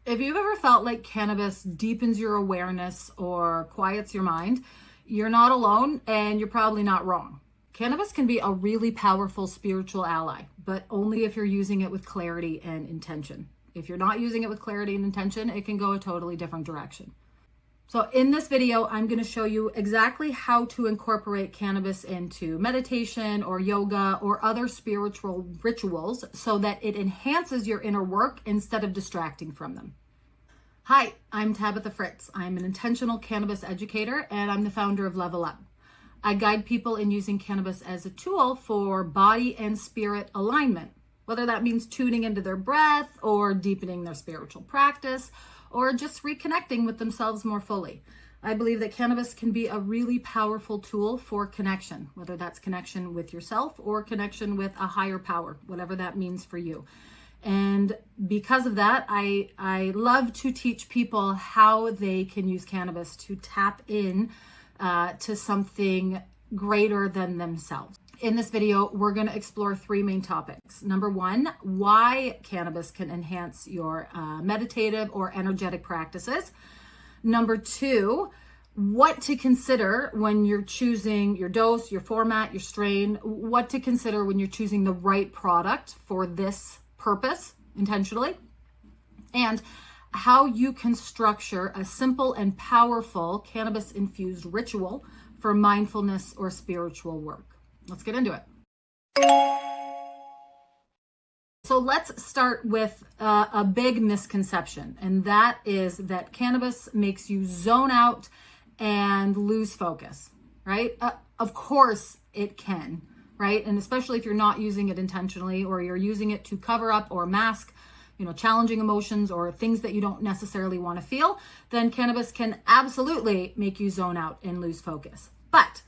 If you've ever felt like cannabis deepens your awareness or quiets your mind, you're not alone and you're probably not wrong. Cannabis can be a really powerful spiritual ally, but only if you're using it with clarity and intention. If you're not using it with clarity and intention, it can go a totally different direction. So in this video, I'm going to show you exactly how to incorporate cannabis into meditation or yoga or other spiritual rituals so that it enhances your inner work instead of distracting from them. Hi, I'm Tabitha Fritz. I'm an intentional cannabis educator and I'm the founder of Level Up. I guide people in using cannabis as a tool for body and spirit alignment, whether that means tuning into their breath or deepening their spiritual practice, or just reconnecting with themselves more fully. I believe that cannabis can be a really powerful tool for connection, whether that's connection with yourself or connection with a higher power, whatever that means for you. And because of that, I love to teach people how they can use cannabis to tap in to something greater than themselves. In this video, we're going to explore three main topics. Number one, why cannabis can enhance your meditative or energetic practices. Number two, what to consider when you're choosing your dose, your format, your strain, what to consider when you're choosing the right product for this purpose intentionally, and how you can structure a simple and powerful cannabis-infused ritual for mindfulness or spiritual work. Let's get into it. So let's start with a big misconception, and that is that cannabis makes you zone out and lose focus, right? Of course it can, right? And especially if you're not using it intentionally or you're using it to cover up or mask, challenging emotions or things that you don't necessarily want to feel, then cannabis can absolutely make you zone out and lose focus. But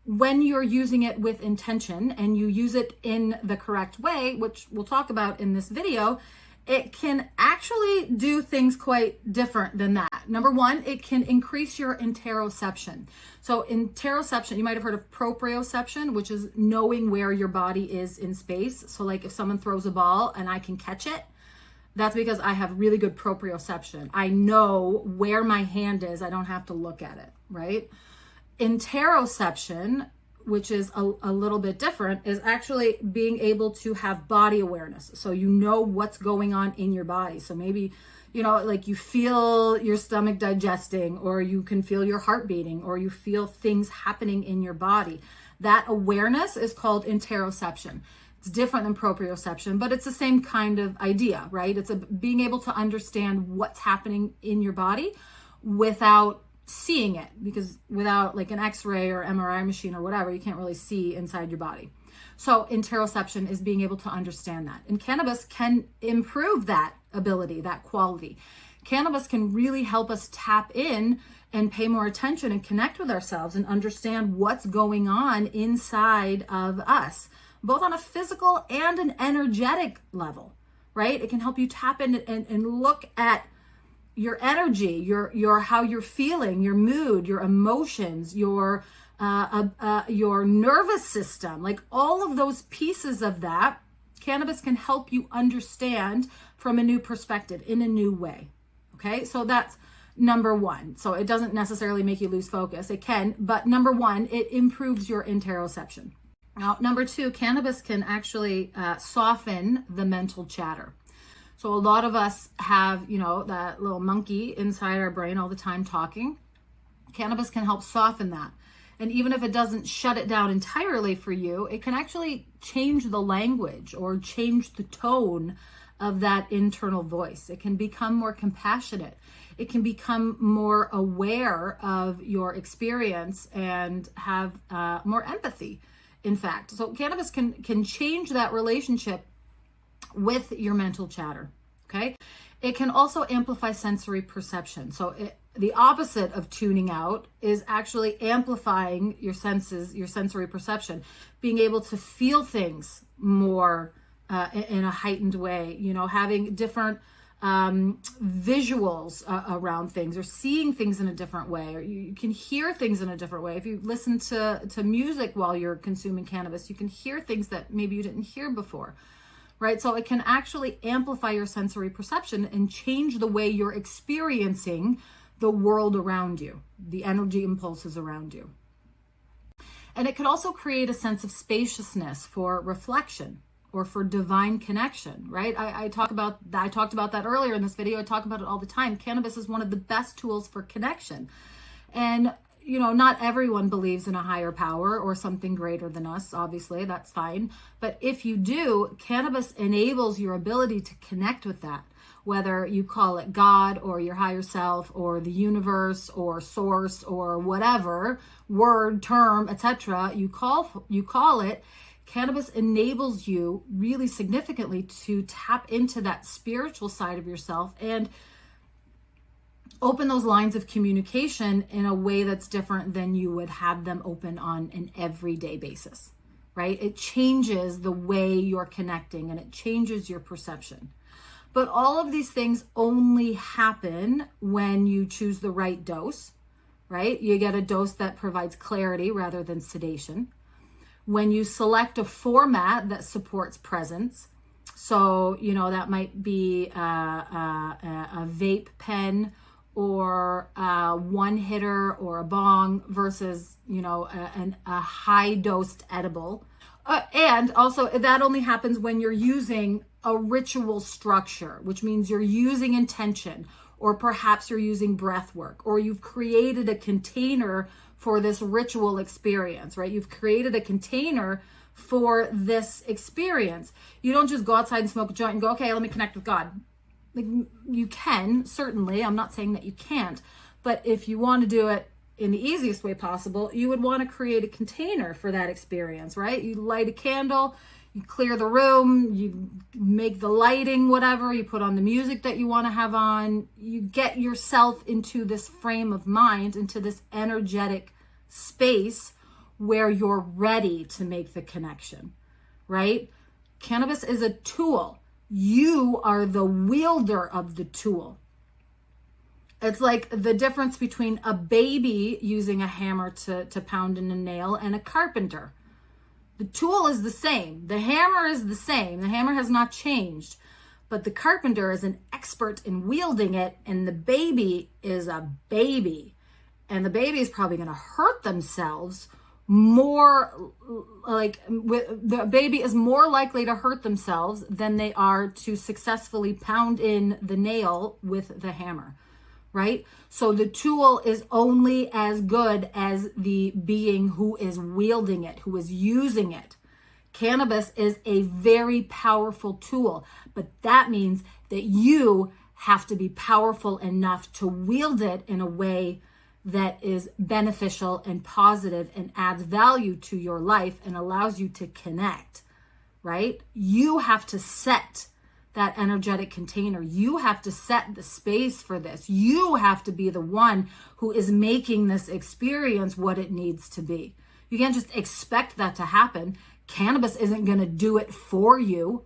when you're using it with intention and you use it in the correct way, which we'll talk about in this video, it can actually do things quite different than that. Number one, it can increase your interoception. So interoception, you might have heard of proprioception, which is knowing where your body is in space. So like if someone throws a ball and I can catch it, that's because I have really good proprioception. I know where my hand is. I don't have to look at it, right? Interoception, which is a little bit different, is actually being able to have body awareness. So you know what's going on in your body. So maybe, like you feel your stomach digesting, or you can feel your heart beating, or you feel things happening in your body. That awareness is called interoception. It's different than proprioception, but it's the same kind of idea, right? It's being able to understand what's happening in your body without seeing it, because without like an X-ray or MRI machine or whatever, you can't really see inside your body. So interoception is being able to understand that. And cannabis can improve that ability, that quality. Cannabis can really help us tap in and pay more attention and connect with ourselves and understand what's going on inside of us, both on a physical and an energetic level, right? It can help you tap in and look at your energy, your how you're feeling, your mood, your emotions, your nervous system, like all of those pieces of that. Cannabis can help you understand from a new perspective in a new way. Okay, so that's number one. So it doesn't necessarily make you lose focus. It can, but number one, it improves your interoception. Now, number two, cannabis can actually soften the mental chatter. So a lot of us have, that little monkey inside our brain all the time talking. Cannabis can help soften that. And even if it doesn't shut it down entirely for you, it can actually change the language or change the tone of that internal voice. It can become more compassionate. It can become more aware of your experience and have more empathy, in fact. So cannabis can change that relationship with your mental chatter, okay? It can also amplify sensory perception. So the opposite of tuning out is actually amplifying your senses, your sensory perception, being able to feel things more in a heightened way, having different visuals around things, or seeing things in a different way, or you can hear things in a different way. If you listen to music while you're consuming cannabis, you can hear things that maybe you didn't hear before. right? So it can actually amplify your sensory perception and change the way you're experiencing the world around you, the energy impulses around you. And it could also create a sense of spaciousness for reflection or for divine connection, right? I talked about that earlier in this video. I talk about it all the time. Cannabis is one of the best tools for connection. And not everyone believes in a higher power or something greater than us. Obviously, that's fine. But if you do, cannabis enables your ability to connect with that, whether you call it God or your higher self or the universe or source or whatever word, term, etc. you call it. Cannabis enables you really significantly to tap into that spiritual side of yourself and open those lines of communication in a way that's different than you would have them open on an everyday basis, right? It changes the way you're connecting and it changes your perception. But all of these things only happen when you choose the right dose, right? You get a dose that provides clarity rather than sedation. When you select a format that supports presence, so, that might be a vape pen or a one hitter or a bong versus, a high dosed edible. And also that only happens when you're using a ritual structure, which means you're using intention, or perhaps you're using breath work, or you've created a container for this ritual experience, right? You've created a container for this experience. You don't just go outside and smoke a joint and go, okay, let me connect with God. Like, you can, certainly. I'm not saying that you can't. But if you want to do it in the easiest way possible, you would want to create a container for that experience, right? You light a candle, you clear the room, you make the lighting, whatever, you put on the music that you want to have on, you get yourself into this frame of mind, into this energetic space where you're ready to make the connection, right? Cannabis is a tool. You are the wielder of the tool. It's like the difference between a baby using a hammer to pound in a nail and a carpenter. The tool is the same. The hammer is the same. The hammer has not changed. But the carpenter is an expert in wielding it, and the baby is a baby. And the baby is probably going to hurt themselves more, the baby is more likely to hurt themselves than they are to successfully pound in the nail with the hammer, right? So the tool is only as good as the being who is wielding it, who is using it. Cannabis is a very powerful tool, but that means that you have to be powerful enough to wield it in a way that is beneficial and positive and adds value to your life and allows you to connect, right? You have to set that energetic container. You have to set the space for this. You have to be the one who is making this experience what it needs to be. You can't just expect that to happen. Cannabis isn't going to do it for you.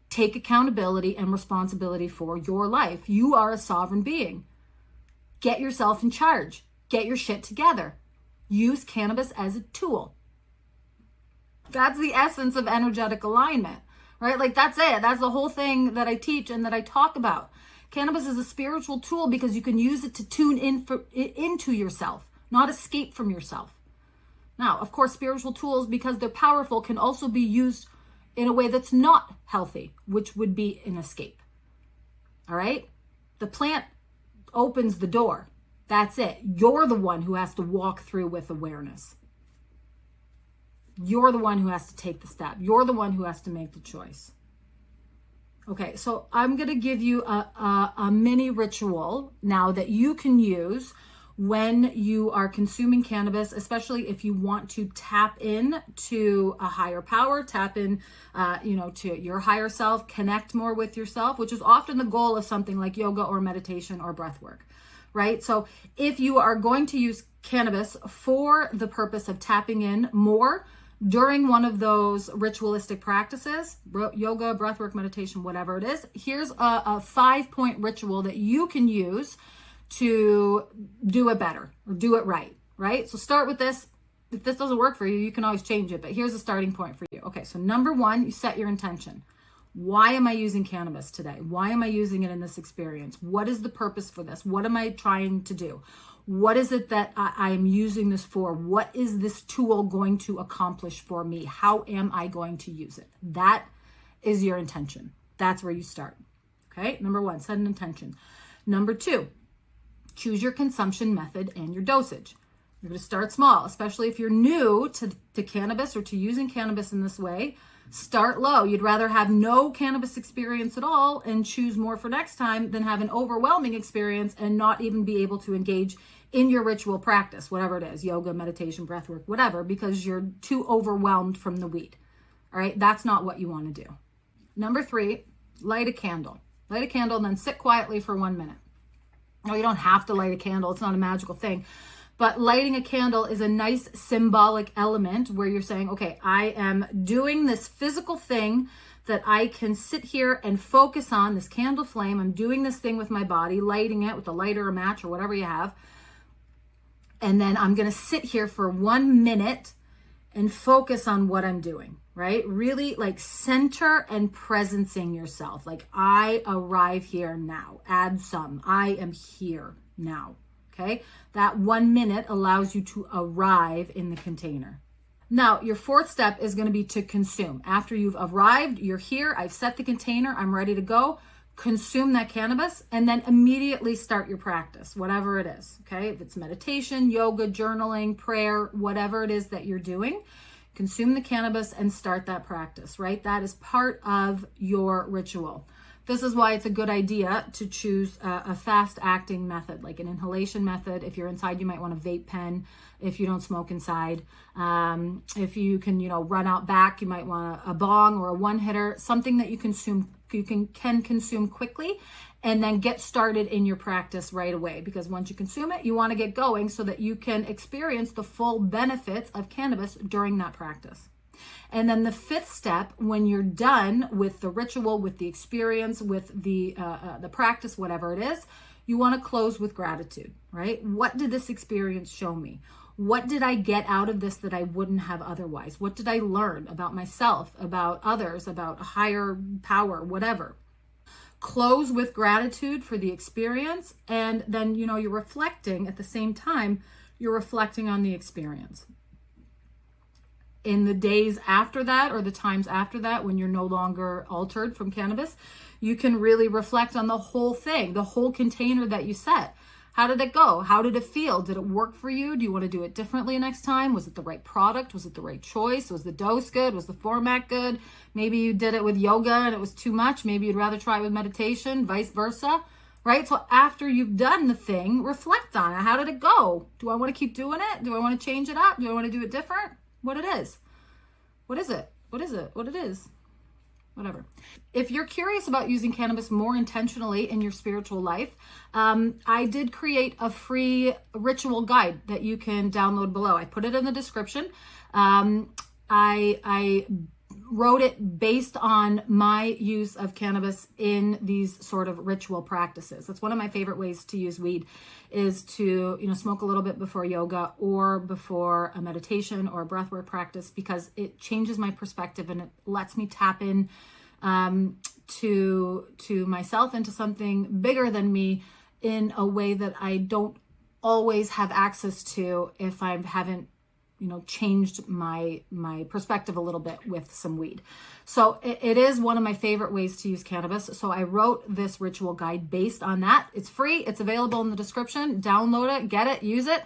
Take accountability and responsibility for your life. You are a sovereign being. Get yourself in charge. Get your shit together. Use cannabis as a tool. That's the essence of energetic alignment, right? Like, that's it. That's the whole thing that I teach and that I talk about. Cannabis is a spiritual tool because you can use it to tune into yourself, not escape from yourself. Now, of course, spiritual tools, because they're powerful, can also be used in a way that's not healthy, which would be an escape. All right? The plant opens the door. That's it. You're the one who has to walk through with awareness. You're the one who has to take the step. You're the one who has to make the choice. Okay, so I'm going to give you a mini ritual now that you can use when you are consuming cannabis, especially if you want to tap in to a higher power, tap in, to your higher self, connect more with yourself, which is often the goal of something like yoga or meditation or breath work, right? So if you are going to use cannabis for the purpose of tapping in more during one of those ritualistic practices, yoga, breathwork, meditation, whatever it is, here's a 5-point ritual that you can use to do it better or do it right? So start with this. If this doesn't work for you, you can always change it, but here's a starting point for you. Okay, so number 1, you set your intention. Why am I using cannabis today? Why am I using it in this experience? What is the purpose for this? What am I trying to do? What is it that I am using this for? What is this tool going to accomplish for me? How am I going to use it? That is your intention. That's where you start. Okay, number one, set an intention. Number two, choose your consumption method and your dosage. You're going to start small, especially if you're new to cannabis or to using cannabis in this way. Start low. You'd rather have no cannabis experience at all and choose more for next time than have an overwhelming experience and not even be able to engage in your ritual practice, whatever it is, yoga, meditation, breathwork, whatever, because you're too overwhelmed from the weed. All right, that's not what you want to do. Number three, light a candle. Light a candle and then sit quietly for 1 minute. No, you don't have to light a candle. It's not a magical thing. But lighting a candle is a nice symbolic element where you're saying, okay, I am doing this physical thing that I can sit here and focus on, this candle flame. I'm doing this thing with my body, lighting it with a lighter or a match or whatever you have. And then I'm going to sit here for 1 minute and focus on what I'm doing, right? Really like center and presencing yourself. Like, I arrive here now. Add some. I am here now. Okay, that 1 minute allows you to arrive in the container. Now, your fourth step is going to be to consume. After you've arrived, you're here, I've set the container, I'm ready to go. Consume that cannabis and then immediately start your practice, whatever it is. Okay, if it's meditation, yoga, journaling, prayer, whatever it is that you're doing, consume the cannabis and start that practice, right? That is part of your ritual. This is why it's a good idea to choose a fast-acting method, like an inhalation method. If you're inside, you might want a vape pen. If you don't smoke inside, if you can, run out back, you might want a bong or a one-hitter, something that you can consume quickly, and then get started in your practice right away. Because once you consume it, you want to get going so that you can experience the full benefits of cannabis during that practice. And then the fifth step, when you're done with the ritual, with the experience, with the practice, whatever it is, you want to close with gratitude, right? What did this experience show me? What did I get out of this that I wouldn't have otherwise? What did I learn about myself, about others, about a higher power, whatever? Close with gratitude for the experience. And then, you're reflecting at the same time, you're reflecting on the experience. In the days after that or the times after that, when you're no longer altered from cannabis, you can really reflect on the whole thing, the whole container that you set. How did it go? How did it feel? Did it work for you? Do you want to do it differently next time? Was it the right product? Was it the right choice? Was the dose good? Was the format good? Maybe you did it with yoga and it was too much. Maybe you'd rather try it with meditation, vice versa, right? So after you've done the thing, reflect on it. How did it go? Do I want to keep doing it? Do I want to change it up? Do I want to do it different? What it is. What is it? What is it? What it is? Whatever. If you're curious about using cannabis more intentionally in your spiritual life, I did create a free ritual guide that you can download below. I put it in the description. I wrote it based on my use of cannabis in these sort of ritual practices. That's one of my favorite ways to use weed, is to, smoke a little bit before yoga or before a meditation or a breathwork practice, because it changes my perspective and it lets me tap in to myself and to something bigger than me in a way that I don't always have access to if I haven't changed my perspective a little bit with some weed. So it is one of my favorite ways to use cannabis. So I wrote this ritual guide based on that. It's free. It's available in the description. Download it, get it, use it.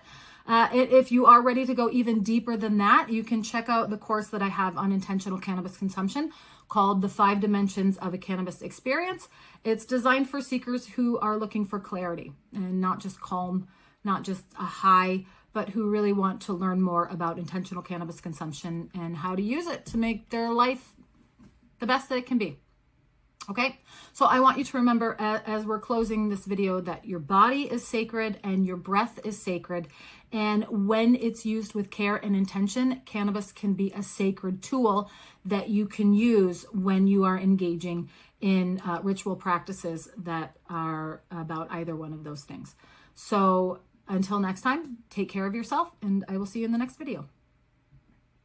If you are ready to go even deeper than that, you can check out the course that I have on intentional cannabis consumption called The 5 Dimensions of a Cannabis Experience. It's designed for seekers who are looking for clarity and not just calm, not just a high, but who really want to learn more about intentional cannabis consumption and how to use it to make their life the best that it can be. Okay, so I want you to remember as we're closing this video that your body is sacred and your breath is sacred. And when it's used with care and intention, cannabis can be a sacred tool that you can use when you are engaging in ritual practices that are about either one of those things. So until next time, take care of yourself, and I will see you in the next video.